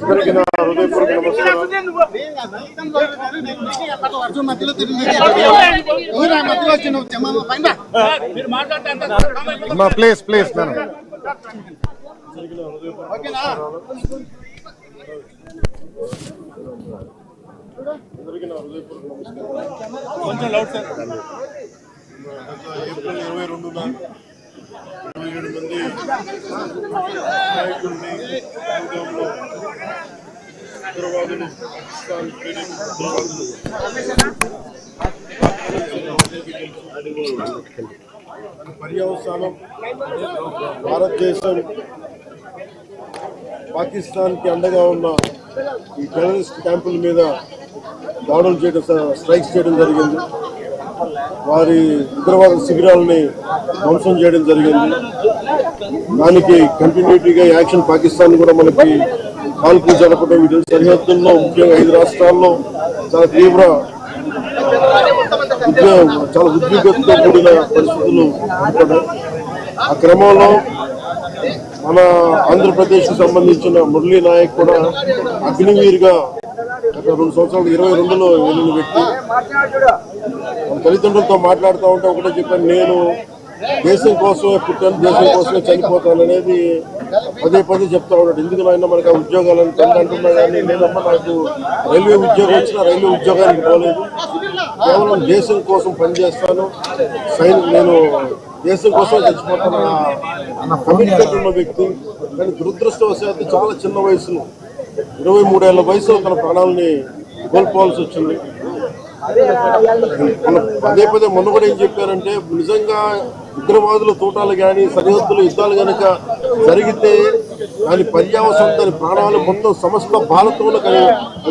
అందరికీ నా హృదయపూర్వక నమస్కారం. ప్లీజ్ ప్లీజ్ అందరికీ నా హృదయపూర్వక నమస్కారం. ఏప్రిల్ 22న 27 మంది నాయకుల్ని ఉగ్రవాదులు పర్యవసానం భారతదేశం పాకిస్తాన్కి అండగా ఉన్న ఈ టెర్రరిస్ట్ క్యాంపుల మీద దాడులు చేయడం, స్ట్రైక్స్ చేయడం జరిగింది. వారి ఉగ్రవాద శిబిరాలని ధ్వంసం చేయడం జరిగింది. దానికి కంటిన్యూటీగా యాక్షన్ పాకిస్తాన్ కూడా మనకి కాల్పులు జరపడం, వీటి సరిహద్దుల్లో ముఖ్యంగా 5 రాష్ట్రాల్లో చాలా తీవ్ర చాలా ఉద్విగ్నతతో కూడిన పరిస్థితులు ఏర్పడ్డాయి. ఆ క్రమంలో మన ఆంధ్రప్రదేశ్కి సంబంధించిన మురళీ నాయక్ కూడా అగ్నివీరుగా గత 2 సంవత్సరాలు 22లో వెళ్ళిన వ్యక్తి. మన తల్లిదండ్రులతో మాట్లాడుతూ ఉంటే ఒకటే చెప్పాను, నేను దేశం కోసమే పుట్టాను, దేశం కోసమే చనిపోతాను అనేది పదే పదే చెప్తా ఉన్నాడు. ఎందుకు నాయన మనకు ఆ ఉద్యోగాలను తండ్రి అంటున్నా కానీ లేదమ్మా నాకు రైల్వే ఉద్యోగం వచ్చినా రైల్వే ఉద్యోగానికి పోలేదు, కేవలం దేశం కోసం పనిచేస్తాను, నేను దేశం కోసం చచ్చిపోతాను అన్న కమిట్మెంట్ ఉన్న వ్యక్తి. కానీ దురదృష్టవశాత్తు చాలా చిన్న వయసులో 23 ఏళ్ల వయసులో తన ప్రాణాలని కోల్పోవాల్సి వచ్చింది. పదే పదే మొన్న కూడా ఏం చెప్పారంటే, నిజంగా ఉగ్రవాదుల తోటాలు కానీ సరిహద్దుల యుద్ధాలు కనుక జరిగితే దాని పర్యావసనం, దాని ప్రాణాలు మొత్తం సమస్త భారతంలో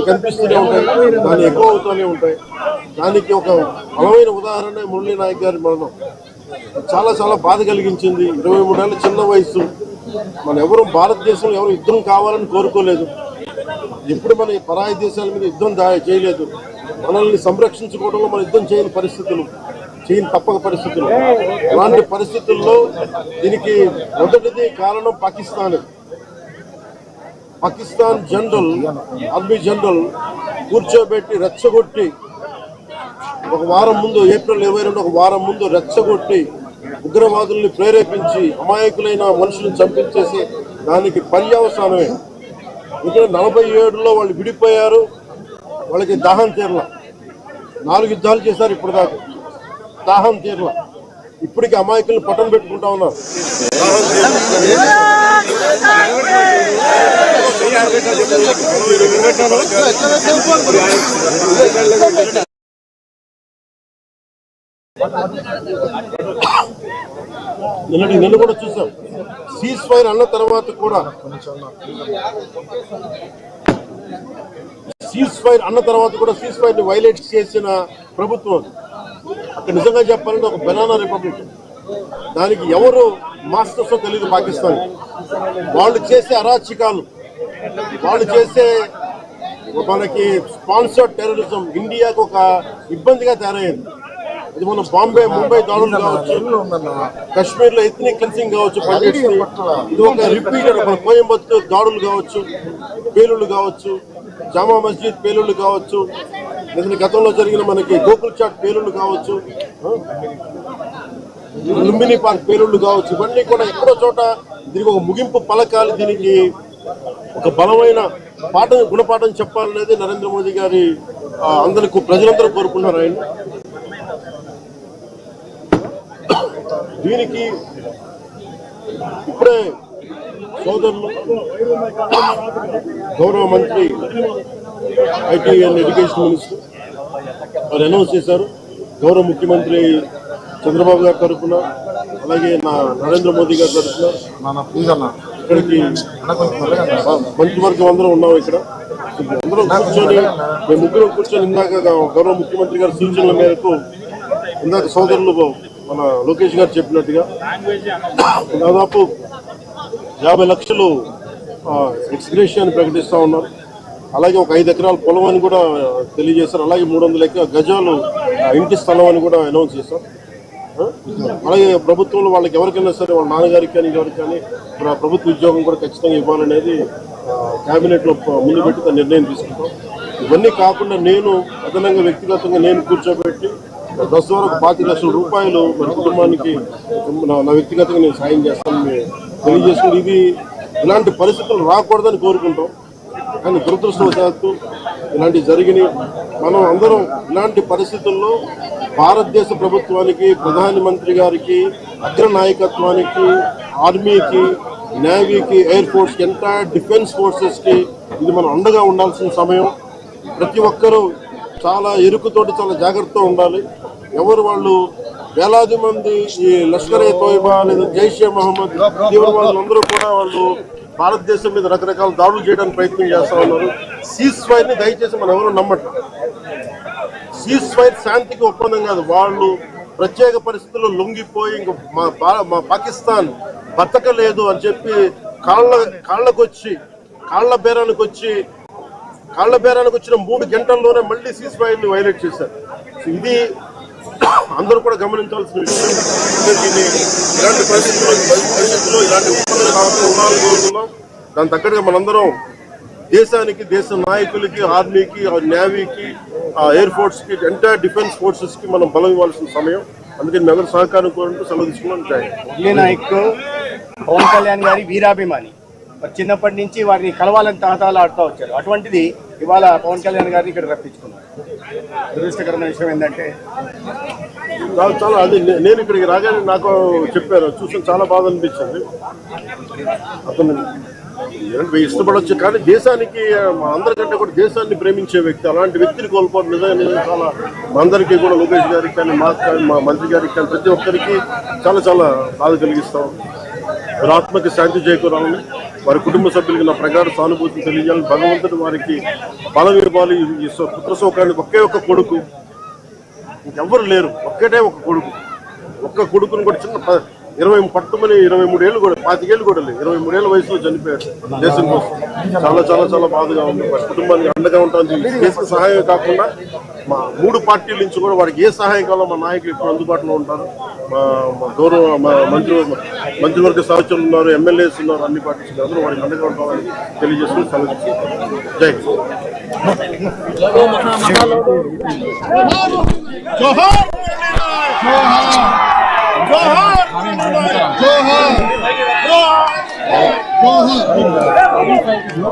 కనిపిస్తూనే ఉంటాయి, దాన్ని ఎక్కువ అవుతూనే ఉంటాయి. దానికి ఒక బలమైన ఉదాహరణ మురళీ నాయక్ గారి మరణం. చాలా చాలా బాధ కలిగించింది. 23 ఏళ్ళ చిన్న వయసు. మన ఎవరు భారతదేశంలో ఎవరు యుద్ధం కావాలని కోరుకోలేదు, ఎప్పుడు మన పరాయి దేశాల మీద యుద్ధం చేయలేదు. మనల్ని సంరక్షించుకోవడంలో మన యుద్ధం చేయని తప్పక పరిస్థితులు. అలాంటి పరిస్థితుల్లో దీనికి మొదటిది కారణం పాకిస్తాన్ జనరల్, ఆర్మీ జనరల్ కూర్చోబెట్టి రెచ్చగొట్టి ఒక వారం ముందు, ఏప్రిల్ 22 ఒక వారం ముందు రెచ్చగొట్టి ఉగ్రవాదుల్ని ప్రేరేపించి అమాయకులైన మనుషులను చంపించేసి దానికి పర్యవసానమే. ఇక్కడ 47లో వాళ్ళు విడిపోయారు, వాళ్ళకి దాహం తీరల. 4 యుద్ధాలు చేశారు ఇప్పటిదాకా, దాహం తీరల. ఇప్పటికి అమాయకులను పట్టం పెట్టుకుంటా ఉన్నారు. నిన్న కూడా చూసాం, సీజ్ ఫైర్ అన్న తర్వాత కూడా సీజ్ ఫైర్ ని వైలేట్ చేసిన ప్రభుత్వం. అక్కడ నిజంగా చెప్పాలంటే ఒక బనానా రిపబ్లిక్. దానికి ఎవరు మాస్టర్స్ తెలియదు పాకిస్తాన్. వాళ్ళు చేసే అరాచకాలు, వాళ్ళు చేసే మనకి స్పాన్సర్డ్ టెర్రరిజం ఇండియాకు ఒక ఇబ్బందిగా తయారైంది. ఇది మన ముంబై దాడులు కావచ్చు, కశ్మీర్ లో ఎథ్నిక్ క్లెన్సింగ్ కావచ్చు, ఇది ఒక రిపీటెడ్ కోయంబత్తూర్ దాడులు కావచ్చు, పేలుళ్లు కావచ్చు, జామా మస్జిద్ పేలుళ్లు కావచ్చు, లేదా గతంలో జరిగిన మనకి గోకుల్ చాట్ పేలుళ్లు కావచ్చు, లుంబిని పార్క్ పేలుళ్లు కావచ్చు, ఇవన్నీ కూడా ఎక్కడో చోట దీనికి ఒక ముగింపు పలకాలి, దీనికి ఒక బలమైన గుణపాఠం చెప్పాలనేది నరేంద్ర మోదీ గారి అందరికీ ప్రజలందరూ కోరుకున్నారు. ఆయన దీనికి ఇప్పుడే సోదరులు గౌరవ మంత్రి ఐటీ అండ్ ఎడ్యుకేషన్ మినిస్టర్ వారు అనౌన్స్ చేశారు. గౌరవ ముఖ్యమంత్రి చంద్రబాబు గారి తరఫున, అలాగే నరేంద్ర మోదీ గారి తరఫున ఇక్కడికి మంత్రివర్గం అందరం ఉన్నాం. ఇక్కడ అందరం కూర్చొని, మేము ముగ్గురం కూర్చొని ఇందాక గౌరవ ముఖ్యమంత్రి గారి సూచనల మేరకు ఇందాక సోదరులు మన లోకేష్ గారు చెప్పినట్టుగా దాదాపు 50 లక్షలు ఎక్స్గ్రేషియా ప్రకటిస్తూ ఉన్నారు. అలాగే ఒక 5 ఎకరాల పొలం అని కూడా తెలియజేశారు. అలాగే 300 గజాలు ఇంటి స్థలం అని కూడా అనౌన్స్ చేశారు. అలాగే ప్రభుత్వంలో వాళ్ళకి ఎవరికైనా సరే, వాళ్ళ నాన్నగారికి కానీ ఎవరికి కానీ ప్రభుత్వ ఉద్యోగం కూడా ఖచ్చితంగా ఇవ్వాలనేది క్యాబినెట్లో ముందు పెట్టి నిర్ణయం తీసుకుంటాం. ఇవన్నీ కాకుండా నేను అదనంగా వ్యక్తిగతంగా నేను కూర్చోబెట్టి దశ వరకు 25 లక్షల రూపాయలు మన కుటుంబానికి నా వ్యక్తిగతంగా నేను సాయం చేస్తానని తెలియజేసుకుని ఇది ఇలాంటి పరిస్థితులు రాకూడదని కోరుకుంటాం. కానీ దురదృష్టవశాత్తు ఇలాంటివి జరిగినాయి. మనం అందరం ఇలాంటి పరిస్థితుల్లో భారతదేశ ప్రభుత్వానికి, ప్రధానమంత్రి గారికి, అగ్ర నాయకత్వానికి, ఆర్మీకి, నేవీకి, ఎయిర్ ఫోర్స్కి, ఎంటైర్ డిఫెన్స్ ఫోర్సెస్కి ఇది మనం అండగా ఉండాల్సిన సమయం. ప్రతి ఒక్కరూ చాలా ఎరుకుతోటి చాలా జాగ్రత్తగా ఉండాలి. ఎవరు వాళ్ళు వేలాది మంది ఈ లష్కర్ ఏ తోయిబా లేదా జైషే మహమ్మద్ తీవ్రవాదులందరూ కూడా వాళ్ళు భారతదేశం మీద రకరకాల దాడులు చేయడానికి ప్రయత్నం చేస్తూ ఉన్నారు. సీజ్ ఫైర్ని దయచేసి మనం ఎవరు నమ్మట్లేదు. సీజ్ ఫైర్ శాంతికి ఒప్పందం కాదు. వాళ్ళు ప్రత్యేక పరిస్థితుల్లో లొంగిపోయి ఇంక మా పాకిస్తాన్ బతకలేదు అని చెప్పి కాళ్ల బేరానికి వచ్చిన 3 గంటల్లోనే మళ్ళీ సీజ్ ఫైర్ని వైలేట్ చేశారు. ఇది అందరూ కూడా గమనించాల్సిన విషయం. ఇలాంటి పరిస్థితుల్లో ఇలాంటి ఒప్పందాలు కాకుండా ఉండాలని కోరుతున్నాం. దాని తగ్గట్టుగా మనందరం దేశానికి, దేశ నాయకులకి, ఆర్మీకి, నేవీకి, ఎయిర్ ఫోర్స్కి, ఎంటైర్ డిఫెన్స్ ఫోర్సెస్కి మనం బలం ఇవ్వాల్సిన సమయం. అందుకని మేము సహకారం కోరుకుంటూ సెలవు తీసుకున్నాం. మురళీ నాయక్ పవన్ కళ్యాణ్ గారి వీరాభిమాని. చిన్నప్పటి నుంచి వారిని కలవాలని తహతాలు ఆడుతూ వచ్చారు. అటువంటిది ఇవాళ పవన్ కళ్యాణ్ గారిని ఇక్కడ రప్పించుకున్నారు. దురదృష్టకరమైన విషయం ఏంటంటే చాలా అది నేను ఇక్కడికి రాగానే నాకు చెప్పారు, చూసిన చాలా బాధ అనిపించింది. అతను ఇష్టపడవచ్చు కానీ దేశానికి అందరికంటే కూడా దేశాన్ని ప్రేమించే వ్యక్తి. అలాంటి వ్యక్తిని కోల్పోవడం నిజంగా చాలా మా అందరికీ కూడా, లోకేష్ గారికి కానీ, మాకు కానీ, మా మంత్రి గారికి కానీ, ప్రతి ఒక్కరికి చాలా చాలా బాధ కలిగిస్తాం. వారి ఆత్మకి శాంతి చేకూరాలని, వారి కుటుంబ సభ్యులకి నా ప్రగాఢ సానుభూతిని తెలియజేయాలని, భగవంతుడు వారికి బలం ఇవ్వాలి. ఈ పుత్ర శోకానికి ఒకే ఒక్క కొడుకు, ఇంకెవ్వరు లేరు, ఒక్కటే ఒక కొడుకు. ఒక్క కొడుకుని కూడా చిన్న 23 ఏళ్ళు కూడా, 25 ఏళ్ళు కూడా లేదు, 23 ఏళ్ళ వయసులో చనిపోయాడు దేశం కోసం. చాలా చాలా చాలా బాధగా ఉంది. వారి కుటుంబానికి అండగా ఉంటాను. దేశ సహాయం కాకుండా మా 3 పార్టీల నుంచి కూడా వారికి ఏ సహాయం కావాలో మా నాయకులు ఇప్పుడు అందుబాటులో ఉంటారు. మా గౌరవ మంత్రివర్గ సహచరులు ఉన్నారు, ఎమ్మెల్యేస్ ఉన్నారు, అన్ని పార్టీస్ అందరూ వారికి అండగా ఉంటామని తెలియజేసుకుని సెలవు. జై హింద్.